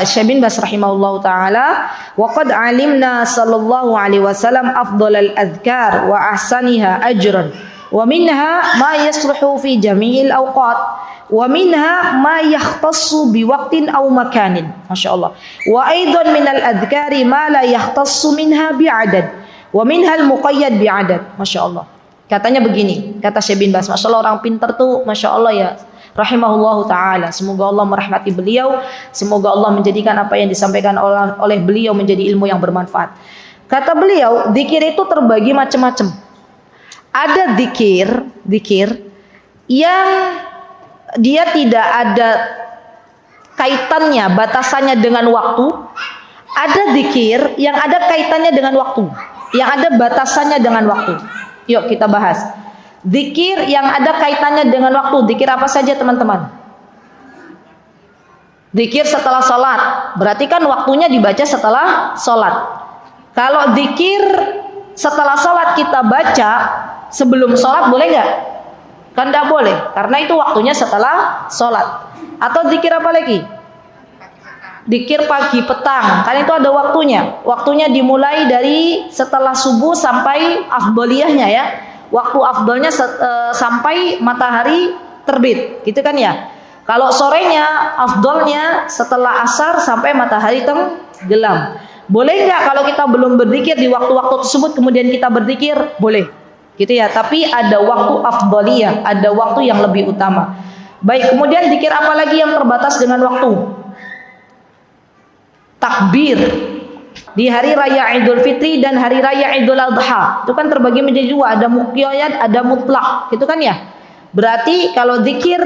Syekh bin Baz rahimahullahu taala, wa qad alimna sallallahu alaihi wasallam afdhalal adhkar wa ahsaniha ajran wa minha ma yasluhu fi jami'il awqat wa minha ma yahtassu bi waqtin aw makanin. Masyaallah. Wa aidan minal adhkari ma la yahtassu minha bi adad wa minha al muqayyad bi adad. Masyaallah. Katanya begini, kata Syekh bin Baz, masyaallah orang pintar tuh, masyaallah ya, rahimahullahu ta'ala. Semoga Allah merahmati beliau. Semoga Allah menjadikan apa yang disampaikan oleh beliau menjadi ilmu yang bermanfaat. Kata beliau, zikir itu terbagi macam-macam. Ada zikir yang dia tidak ada kaitannya, batasannya dengan waktu. Ada zikir yang ada kaitannya dengan waktu, yang ada batasannya dengan waktu. Yuk kita bahas. Zikir yang ada kaitannya dengan waktu. Zikir apa saja, teman-teman? Zikir setelah sholat, berarti kan waktunya dibaca setelah sholat. Kalau zikir setelah sholat kita baca sebelum sholat, boleh nggak? Kan nggak boleh, karena itu waktunya setelah sholat. Atau zikir apa lagi? Zikir pagi petang, kan itu ada waktunya. Waktunya dimulai dari setelah subuh sampai afdoliyahnya ya. Waktu afdolnya sampai matahari terbit, gitu kan ya. Kalau sorenya afdolnya setelah asar sampai matahari tenggelam. Boleh nggak kalau kita belum berzikir di waktu-waktu tersebut kemudian kita berzikir? Boleh, gitu ya. Tapi ada waktu afdoliyah, ada waktu yang lebih utama. Baik, kemudian zikir apa lagi yang terbatas dengan waktu? Takbir di hari raya Idul Fitri dan hari raya Idul Adha itu kan terbagi menjadi 2, ada muqayyad, ada mutlak, gitu kan ya. Berarti kalau zikir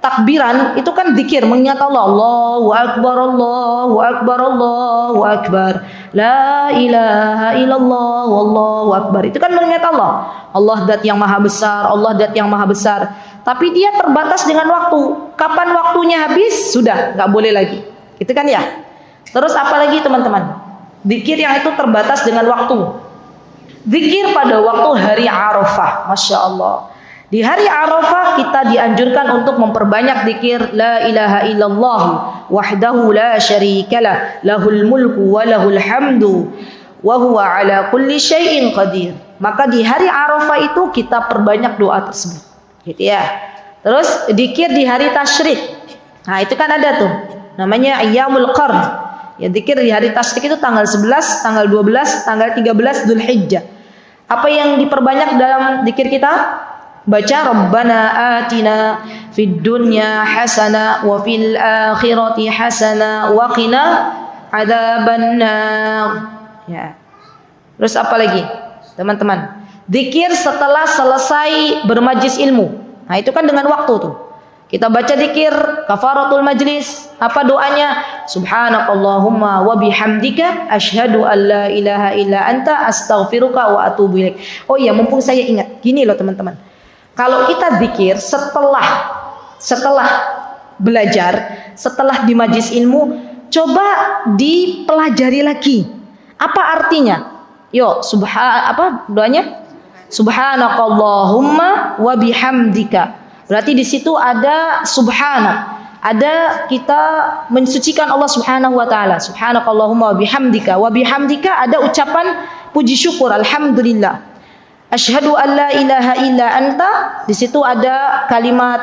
takbiran itu kan zikir mengingat Allah, Allahu akbar, Allahu akbar, Allahu akbar, la ilaha illallah, wallahu akbar. Itu kan mengingat Allah. Allah zat yang maha besar, Allah zat yang maha besar. Tapi dia terbatas dengan waktu. Kapan waktunya habis, sudah nggak boleh lagi. Gitu kan ya. Terus apa lagi, teman-teman? Zikir yang itu terbatas dengan waktu. Zikir pada waktu hari Arafah, Masya Allah. Di hari Arafah kita dianjurkan untuk memperbanyak zikir la ilaha illallah wahdahu la syarikalah lahul mulku wa lahul hamdu wa huwa ala kulli syai'in qadir. Maka di hari Arafah itu kita perbanyak doa tersebut, gitu ya. Terus zikir di hari tasyrik. Nah, itu kan ada tuh namanya Ayyamul Qarn. Ya, zikir di hari tasyrik itu tanggal 11, tanggal 12, tanggal 13 Dzulhijjah. Apa yang diperbanyak dalam zikir kita? Baca Rabbana atina fid dunya hasanah wa fil akhirati hasanah wa qina adzabannar. Ya. Terus apa lagi, teman-teman? Zikir setelah selesai bermajlis ilmu. Nah, itu kan dengan waktu tuh. Kita baca dzikir kafaratul majlis. Apa doanya? Subhanakallahumma wa bihamdika asyhadu an la ilaha illa anta astaghfiruka wa atubu ilaik. Oh iya, mumpung saya ingat. Gini loh teman-teman. Kalau kita dzikir setelah belajar, setelah di majlis ilmu, coba dipelajari lagi. Apa artinya? Yo, doanya? Subhanakallahumma wa bihamdika. Berarti di situ ada subhanak, ada kita mensucikan Allah Subhanahu wa taala. Subhanakallahumma wa bihamdika ada ucapan puji syukur, alhamdulillah. Asyhadu an la ilaha illa anta, di situ ada kalimat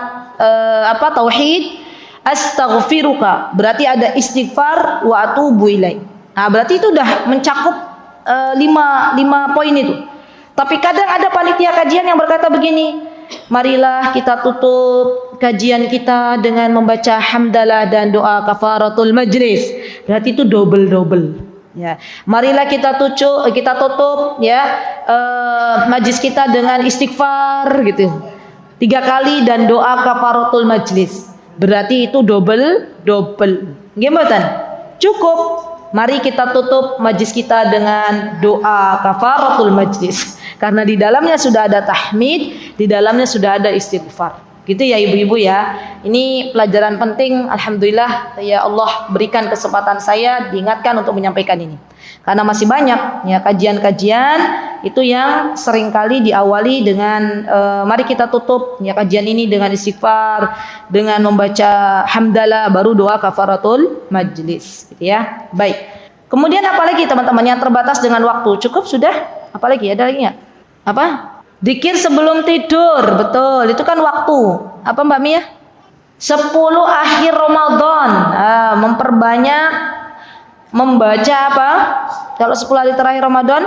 tauhid. Astaghfiruka, berarti ada istighfar, wa atubu ilaik. Nah, berarti itu udah mencakup 5 poin itu. Tapi kadang ada panitia kajian yang berkata begini, marilah kita tutup kajian kita dengan membaca hamdalah dan doa kafaratul majlis. Berarti itu double. Ya, marilah kita tutup ya majlis kita dengan istighfar gitu 3 kali dan doa kafaratul majlis. Berarti itu double. Gimana? Cukup. Mari kita tutup majlis kita dengan doa kafaratul majlis. Karena di dalamnya sudah ada tahmid, di dalamnya sudah ada istighfar. Gitu ya ibu-ibu ya. Ini pelajaran penting. Alhamdulillah ya Allah berikan kesempatan saya diingatkan untuk menyampaikan ini. Karena masih banyak ya kajian-kajian itu yang seringkali diawali dengan mari kita tutup ya kajian ini dengan istighfar, dengan membaca hamdalah, baru doa kafaratul majlis gitu ya. Baik. Kemudian apalagi teman-teman yang terbatas dengan waktu? Cukup sudah? Apalagi ada lagi enggak? Apa? Dzikir sebelum tidur. Betul, itu kan waktu. Apa Mbak Mia? 10 akhir Ramadan. Memperbanyak membaca apa? Kalau 10 hari terakhir Ramadan,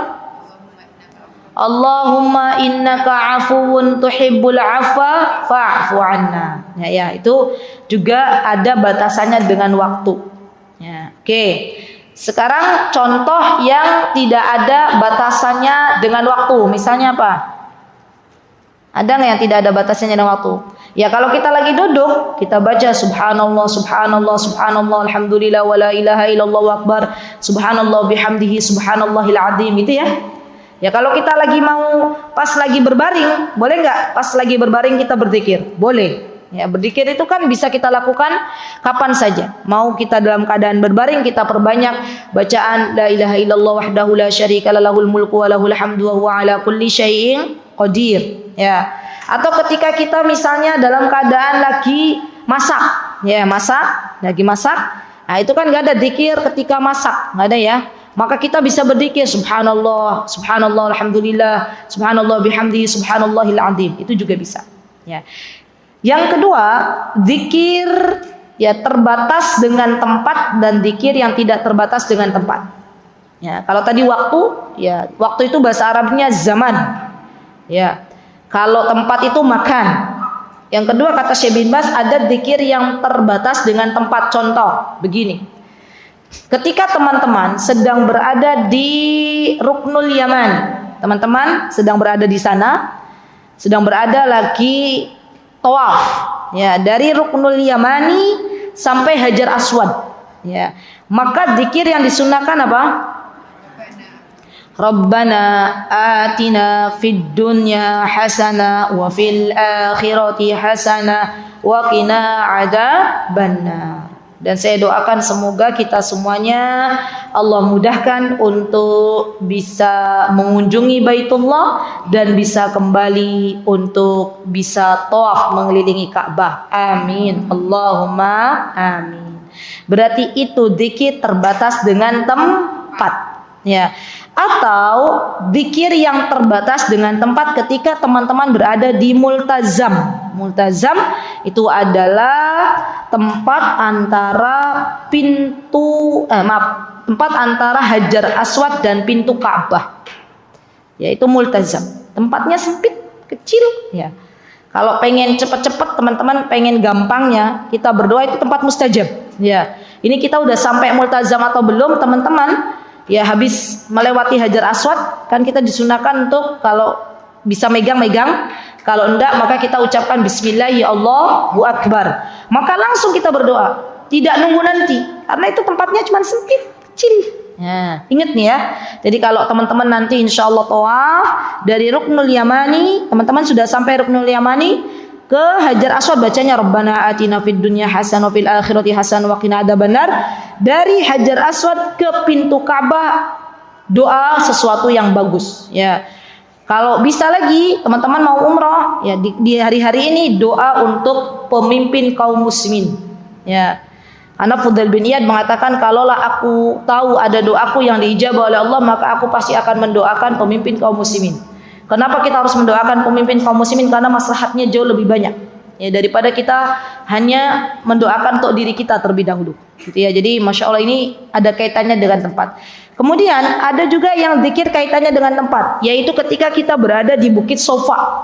Allahumma innaka afuwun tuhibbul afwa fa'fu anna. Ya, itu juga ada batasannya dengan waktu. Ya, oke. Sekarang contoh yang tidak ada batasannya dengan waktu. Misalnya apa? Ada nggak yang tidak ada batasannya dengan waktu? Ya kalau kita lagi duduk, kita baca subhanallah, subhanallah, subhanallah, alhamdulillah, wa la ilaha illallah wa akbar, subhanallah bihamdihi, subhanallahil azim, itu ya. Ya kalau kita lagi mau pas lagi berbaring, boleh nggak pas lagi berbaring kita berzikir? Boleh. Ya berzikir itu kan bisa kita lakukan kapan saja. Mau kita dalam keadaan berbaring, kita perbanyak bacaan la ilaha illallah wahdahu la syarika lahul mulku wa lahul hamdu wa huwa ala kulli syai'in qadir. Ya. Atau ketika kita misalnya dalam keadaan lagi masak, ya lagi masak, nah itu kan nggak ada zikir ketika masak, nggak ada ya. Maka kita bisa berzikir subhanallah, subhanallah, alhamdulillah, subhanallah bihamdihi, subhanallahil azim, itu juga bisa. Ya. Yang kedua, zikir ya terbatas dengan tempat dan zikir yang tidak terbatas dengan tempat. Ya, kalau tadi waktu, ya waktu itu bahasa Arabnya zaman. Ya. Kalau tempat itu makan. Yang kedua kata Syekh bin Baz ada zikir yang terbatas dengan tempat. Contoh begini. Ketika teman-teman sedang berada di Ruknul Yaman, teman-teman sedang berada di sana, sedang berada lagi tawaf, ya dari Ruknul Yamani sampai Hajar Aswad, ya maka zikir yang disunahkan apa? Rabbana atina fid dunya hasanah wa fil akhirati hasanah wa qina adzabannar. Dan saya doakan semoga kita semuanya Allah mudahkan untuk bisa mengunjungi Baitullah dan bisa kembali untuk bisa tawaf mengelilingi Ka'bah. Amin. Allahumma amin. Berarti itu zikir terbatas dengan tempat. Ya. Atau zikir yang terbatas dengan tempat ketika teman-teman berada di multazam. Multazam itu adalah tempat antara tempat antara Hajar Aswad dan pintu Ka'bah. Yaitu multazam. Tempatnya sempit, kecil, ya. Kalau pengen cepat-cepat teman-teman, pengen gampangnya, kita berdoa itu tempat mustajab. Ya. Ini kita udah sampai multazam atau belum, teman-teman? Ya habis melewati Hajar Aswad kan kita disunahkan untuk kalau bisa megang-megang. Kalau enggak maka kita ucapkan bismillah ya Allahu akbar. Maka langsung kita berdoa, tidak nunggu nanti. Karena itu tempatnya cuma sempit, kecil. Ya, ingat nih ya. Jadi kalau teman-teman nanti insya Allah tawaf dari Ruknul Yamani, teman-teman sudah sampai Ruknul Yamani, ke Hajar Aswad bacanya Rabbana atina fid dunya hasanah wa fil akhirati hasanah wa qina adzabannar. Dari Hajar Aswad ke pintu Ka'bah doa sesuatu yang bagus ya. Kalau bisa lagi teman-teman mau umrah ya di hari-hari ini doa untuk pemimpin kaum muslimin ya. Karena Fudail bin Iyad mengatakan kalaulah aku tahu ada doaku yang diijabah oleh Allah maka aku pasti akan mendoakan pemimpin kaum muslimin. Kenapa kita harus mendoakan pemimpin kaum muslimin? Karena maslahatnya jauh lebih banyak ya daripada kita hanya mendoakan untuk diri kita terlebih dahulu gitu ya. Jadi Masya Allah ini ada kaitannya dengan tempat. Kemudian ada juga yang zikir kaitannya dengan tempat, yaitu ketika kita berada di Bukit Sofa.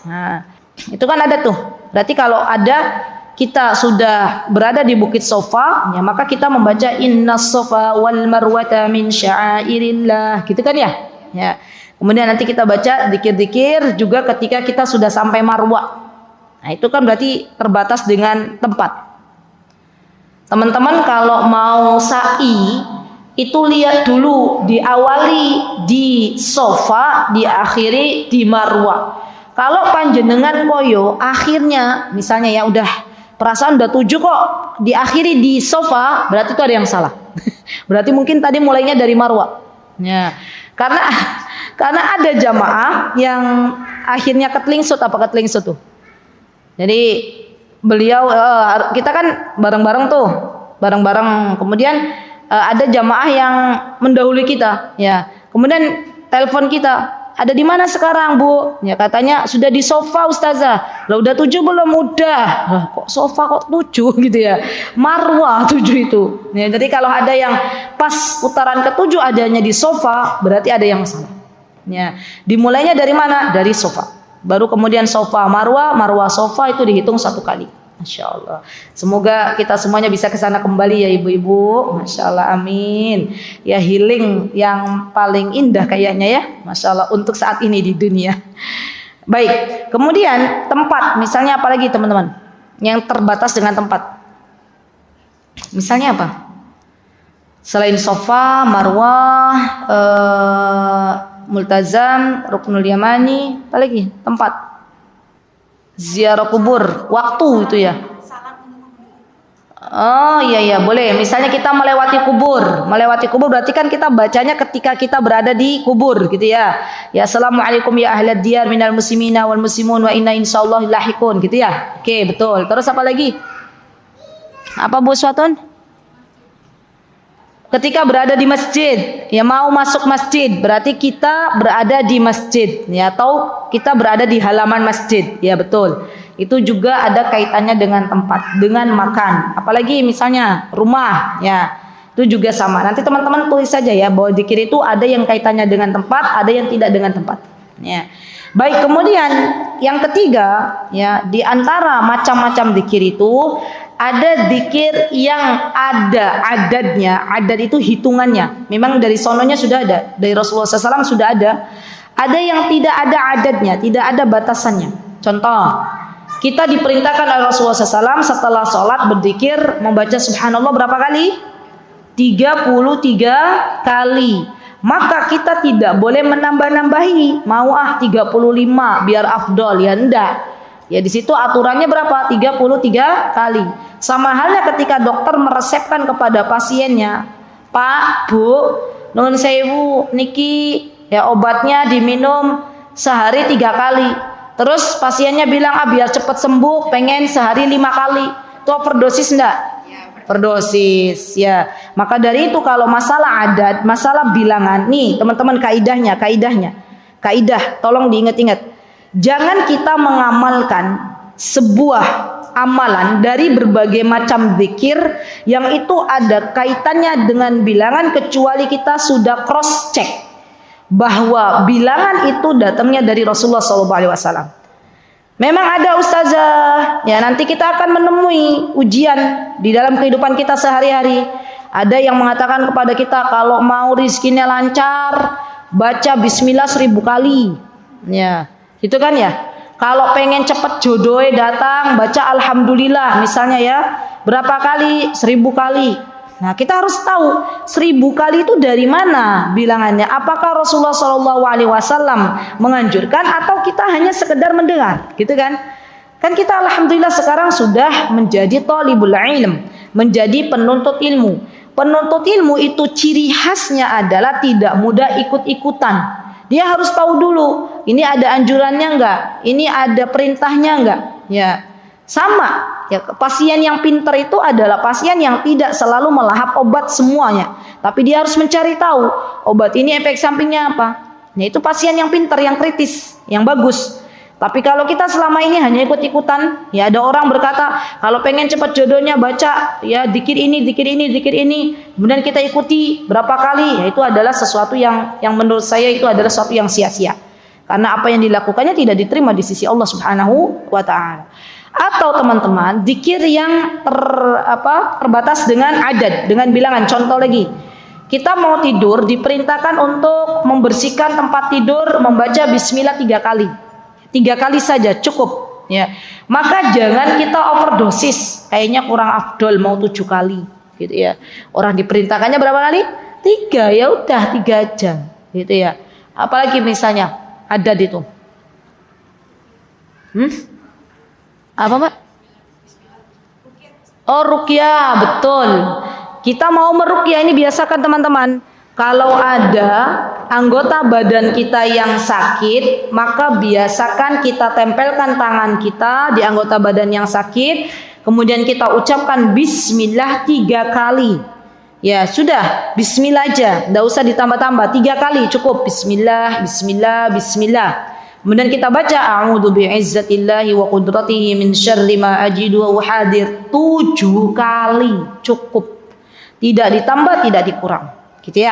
Nah itu kan ada tuh. Berarti kalau ada kita sudah berada di Bukit Sofa ya, maka kita membaca innas safa wal marwata min sya'airillah gitu kan ya. Ya. Kemudian nanti kita baca zikir-zikir juga ketika kita sudah sampai Marwah. Nah, itu kan berarti terbatas dengan tempat. Teman-teman kalau mau sa'i itu lihat dulu, diawali di Sofa, diakhiri di Marwah. Kalau panjenengan koyo akhirnya misalnya ya udah perasaan udah 7 kok diakhiri di Sofa, berarti itu ada yang salah. Berarti mungkin tadi mulainya dari Marwah. Ya. Karena ada jamaah yang akhirnya ketelingsut tuh. Jadi beliau kita kan bareng-bareng tuh, bareng-bareng. Kemudian ada jamaah yang mendahului kita, ya. Kemudian telepon kita. Ada di mana sekarang, Bu? Ya katanya sudah di Sofa, Ustazah. Lah udah 7 belum? Udah. Lah, kok Sofa kok 7 gitu ya. Marwah 7 itu. Ya, jadi kalau ada yang pas putaran ke-7 adanya di Sofa, berarti ada yang salah. Ya, dimulainya dari mana? Dari Sofa. Baru kemudian Sofa Marwah, Marwah Sofa itu dihitung 1 kali. Masya Allah. Semoga kita semuanya bisa ke sana kembali ya ibu-ibu. Masya Allah, amin. Ya healing yang paling indah kayaknya ya. Masya Allah untuk saat ini di dunia. Baik, kemudian tempat. Misalnya apa lagi teman-teman? Yang terbatas dengan tempat. Misalnya apa? Selain Sofa, Marwah, Multazam, Ruknul Yamani, apa lagi? Tempat. Ziarah kubur, waktu itu ya. Oh iya boleh. Misalnya kita melewati kubur berarti kan kita bacanya ketika kita berada di kubur gitu ya. Ya assalamualaikum ya ahlad diyar minal muslimina wal muslimun wa inna insyaallah lahiqun gitu ya. Oke betul. Terus apa lagi? Apa Bu Swatun? Ketika berada di masjid, ya mau masuk masjid, berarti kita berada di masjid, ya atau kita berada di halaman masjid, ya betul. Itu juga ada kaitannya dengan tempat, dengan makan. Apalagi misalnya rumah, ya itu juga sama. Nanti teman-teman tulis saja ya bahwa zikir itu ada yang kaitannya dengan tempat, ada yang tidak dengan tempat. Ya. Baik, kemudian yang ketiga, ya di antara macam-macam zikir itu ada zikir yang ada adadnya, adad itu hitungannya. Memang dari sononya sudah ada, dari Rasulullah SAW sudah ada. Ada yang tidak ada adadnya, tidak ada batasannya. Contoh, kita diperintahkan oleh Rasulullah SAW setelah sholat berzikir membaca subhanallah berapa kali? 33 kali. Maka kita tidak boleh menambah-nambahi. Mau 35 biar afdol, ya enggak. Ya di situ aturannya berapa? 33 kali. Sama halnya ketika dokter meresepkan kepada pasiennya, Pak, Bu, nuwun sewu niki ya obatnya diminum sehari 3 kali. Terus pasiennya bilang biar cepat sembuh pengen sehari 5 kali. Itu overdosis enggak? Overdosis ya. Maka dari itu kalau masalah adat, masalah bilangan, nih teman-teman kaidah, tolong diingat-ingat. Jangan kita mengamalkan sebuah amalan dari berbagai macam zikir yang itu ada kaitannya dengan bilangan kecuali kita sudah cross check bahwa bilangan itu datangnya dari Rasulullah SAW. Memang ada ustazah, ya nanti kita akan menemui ujian di dalam kehidupan kita sehari-hari. Ada yang mengatakan kepada kita kalau mau rizkinya lancar baca bismillah 1000 kali. Ya. Gitu kan ya? Kalau pengen cepet jodohnya datang, baca alhamdulillah misalnya ya. Berapa kali? 1000 kali. Nah, kita harus tahu 1000 kali itu dari mana bilangannya. Apakah Rasulullah SAW menganjurkan atau kita hanya sekedar mendengar, gitu kan? Kan kita alhamdulillah sekarang sudah menjadi thalibul ilm, menjadi penuntut ilmu. Penuntut ilmu itu ciri khasnya adalah tidak mudah ikut-ikutan. Dia harus tahu dulu, ini ada anjurannya enggak? Ini ada perintahnya enggak? Ya. Sama, ya, pasien yang pintar itu adalah pasien yang tidak selalu melahap obat semuanya, tapi dia harus mencari tahu obat ini efek sampingnya apa. Nah, itu pasien yang pintar, yang kritis, yang bagus. Tapi kalau kita selama ini hanya ikut-ikutan, ya ada orang berkata kalau pengen cepat jodohnya baca ya dikir ini, kemudian kita ikuti berapa kali, ya itu adalah sesuatu yang menurut saya itu adalah sesuatu yang sia-sia. Karena apa yang dilakukannya tidak diterima di sisi Allah Subhanahu wa taala. Atau teman-teman, zikir yang terbatas dengan adad, dengan bilangan. Contoh lagi, kita mau tidur diperintahkan untuk membersihkan tempat tidur, membaca bismillah 3 kali. 3 kali saja cukup, ya. Maka jangan kita overdosis, kayaknya kurang afdol mau 7 kali, gitu ya. Orang diperintahkannya berapa kali? 3, ya udah 3 aja, gitu ya. Apalagi misalnya adad itu. Apa Mbak? Oh, ruqyah, betul. Kita mau meruqyah ini biasakan teman-teman. Kalau ada anggota badan kita yang sakit, maka biasakan kita tempelkan tangan kita di anggota badan yang sakit, kemudian kita ucapkan bismillah 3 kali. Ya sudah, bismillah aja, tidak usah ditambah-tambah, 3 kali cukup. Bismillah, bismillah, bismillah. Kemudian kita baca a'udzu bi'izzatillahi wa qudratihi min syarri ma ajidu wa uhadir 7 kali cukup. Tidak ditambah, tidak dikurang. Gitu ya.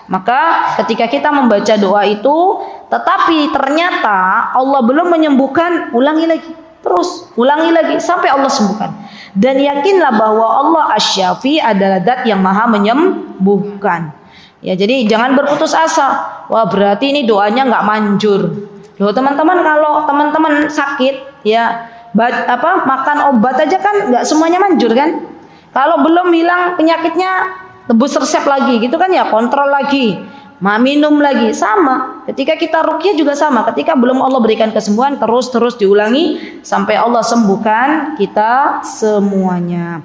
Maka ketika kita membaca doa itu, tetapi ternyata Allah belum menyembuhkan, ulangi lagi. Terus ulangi lagi sampai Allah sembuhkan. Dan yakinlah bahwa Allah Asy-Syafi adalah zat yang maha menyembuhkan. Ya, jadi jangan berputus asa. Wah, berarti ini doanya nggak manjur. Loh teman-teman, kalau teman-teman sakit ya makan obat aja kan nggak semuanya manjur kan. Kalau belum hilang penyakitnya tebus resep lagi gitu kan ya, kontrol lagi, minum lagi. Sama ketika kita ruqyah juga sama, ketika belum Allah berikan kesembuhan terus diulangi sampai Allah sembuhkan kita semuanya.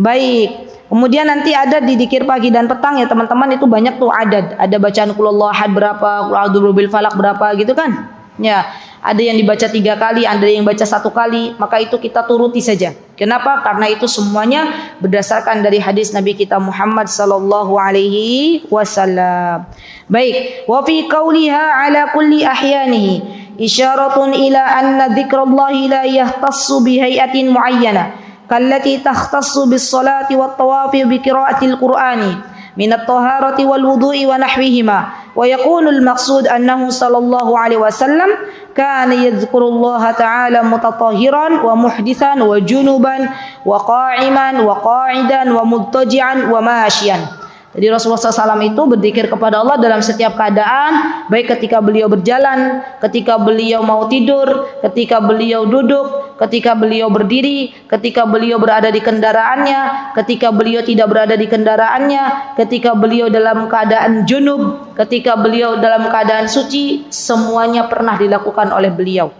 Baik, kemudian nanti ada di dzikir pagi dan petang ya teman-teman, itu banyak tuh ada bacaan qul huwallahu ahad berapa, qul a'udzu birabbil falaq berapa gitu kan. Ya, ada yang dibaca 3 kali, ada yang baca 1 kali, maka itu kita turuti saja. Kenapa? Karena itu semuanya berdasarkan dari hadis Nabi kita Muhammad sallallahu alaihi wasallam. Baik, wa fi qauliha ala kulli ahyanihi isyaratun ila anna dzikrallahi la yahtassu bi hay'atin muayyana kallati takhtassu bis salati wat tawafi bi qiraatil qur'ani min at-taharati wal wudu'i wa nahwihima. Wa yakunul maqsud annahu sallallahu alaihi wasallam kana yadhkurullaha ta'ala mutatahhiran wa muhdithan wa junuban wa qa'iman wa qa'idan wa muttaji'an wa masyian. Jadi Rasulullah SAW itu berzikir kepada Allah dalam setiap keadaan, baik ketika beliau berjalan, ketika beliau mau tidur, ketika beliau duduk, ketika beliau berdiri, ketika beliau berada di kendaraannya, ketika beliau tidak berada di kendaraannya, ketika beliau dalam keadaan junub, ketika beliau dalam keadaan suci, semuanya pernah dilakukan oleh beliau.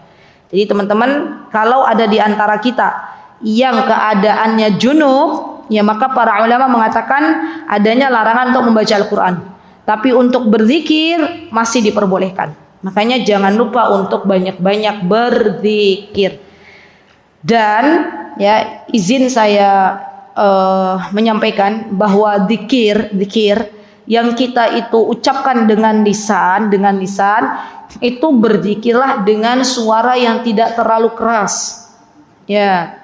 Jadi teman-teman, kalau ada di antara kita yang keadaannya junub, ya maka para ulama mengatakan adanya larangan untuk membaca Al-Quran. Tapi untuk berzikir masih diperbolehkan. Makanya jangan lupa untuk banyak-banyak berzikir. Dan ya izin saya menyampaikan bahwa zikir yang kita itu ucapkan dengan lisan itu berzikirlah dengan suara yang tidak terlalu keras. Ya.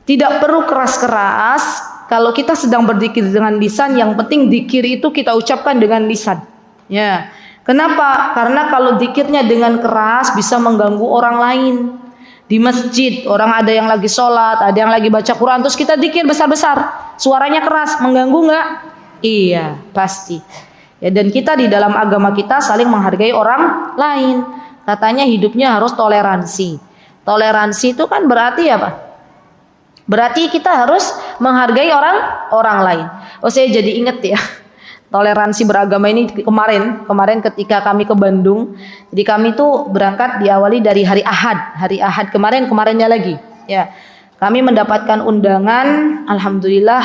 Tidak perlu keras-keras. Kalau kita sedang berzikir dengan lisan, yang penting zikir itu kita ucapkan dengan lisan. Ya. Kenapa? Karena kalau zikirnya dengan keras bisa mengganggu orang lain. Di masjid, orang ada yang lagi sholat, ada yang lagi baca Quran, terus kita zikir besar-besar, suaranya keras, mengganggu nggak? Iya, pasti. Ya, dan kita di dalam agama kita saling menghargai orang lain. katanya hidupnya harus toleransi. Toleransi itu kan berarti apa? Berarti kita harus menghargai orang lain. Oh, saya jadi inget ya. Toleransi beragama ini kemarin ketika kami ke Bandung. Jadi kami tuh berangkat diawali dari hari Ahad kemarinnya lagi. Ya, kami mendapatkan undangan, alhamdulillah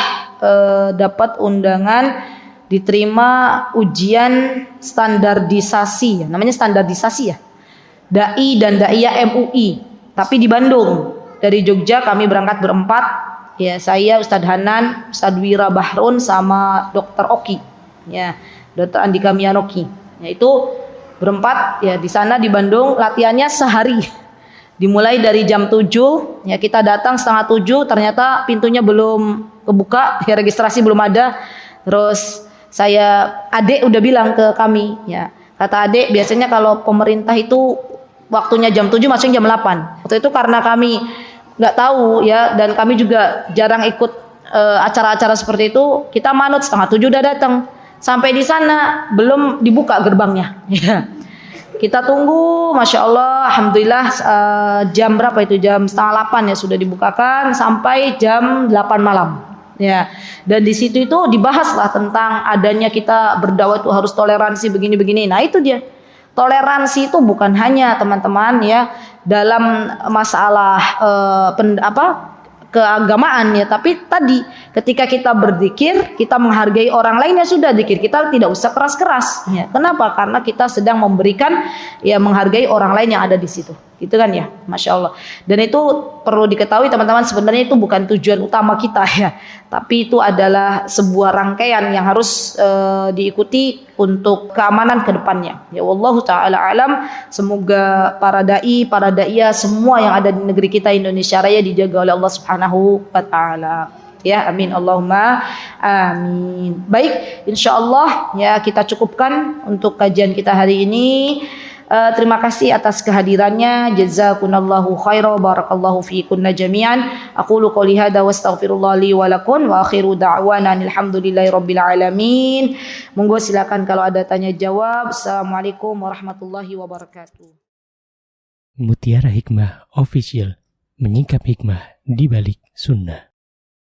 dapat undangan diterima ujian standarisasi, namanya standarisasi ya. Dai dan Daiyah MUI, tapi di Bandung. Dari Jogja kami berangkat berempat. Ya, saya, Ustadz Hanan, Ustadz Wira Bahrun sama Dr. Oki. Ya, Dr. Andika Mianoki. Ya, itu berempat ya di sana di Bandung, latihannya sehari. Dimulai dari jam 7, ya kita datang setengah 7, ternyata pintunya belum kebuka, ya registrasi belum ada. Terus adik udah bilang ke kami, ya kata adik biasanya kalau pemerintah itu waktunya jam 7 masuknya jam 8. Waktu itu karena kami nggak tahu ya, dan kami juga jarang ikut acara-acara seperti itu, kita manut setengah 7 udah datang. Sampai di sana belum dibuka gerbangnya. Ya. Kita tunggu, masya Allah, alhamdulillah jam berapa itu, jam setengah 8 ya sudah dibukakan sampai jam 8 malam. Ya, dan di situ itu dibahaslah tentang adanya kita berdakwah itu harus toleransi begini-begini. Nah itu dia. Toleransi itu bukan hanya teman-teman ya dalam masalah keagamaan ya, tapi tadi ketika kita berzikir kita menghargai orang lain, ya sudah, zikir kita tidak usah keras-keras ya. Kenapa? Karena kita sedang memberikan ya, menghargai orang lain yang ada di situ, gitu kan ya, masya Allah. Dan itu perlu diketahui teman-teman, sebenarnya itu bukan tujuan utama kita ya, tapi itu adalah sebuah rangkaian yang harus diikuti untuk keamanan ke depannya. Ya wallahu taala alam, semoga para dai, para daiyah semua yang ada di negeri kita Indonesia Raya dijaga oleh Allah Subhanahu wa taala. Ya, amin Allahumma amin. Baik, insyaallah ya kita cukupkan untuk kajian kita hari ini. Terima kasih atas kehadirannya. Jazakunallahu khairan, barakallahu fiikunna jami'an. Aqulu qouli hadza wa astaghfirullah li wa lakum wa akhiru da'wana alhamdulillahi rabbil alamin. Monggo silakan kalau ada tanya jawab. Assalamualaikum warahmatullahi wabarakatuh. Mutiara Hikmah Official, menyingkap hikmah di balik sunnah.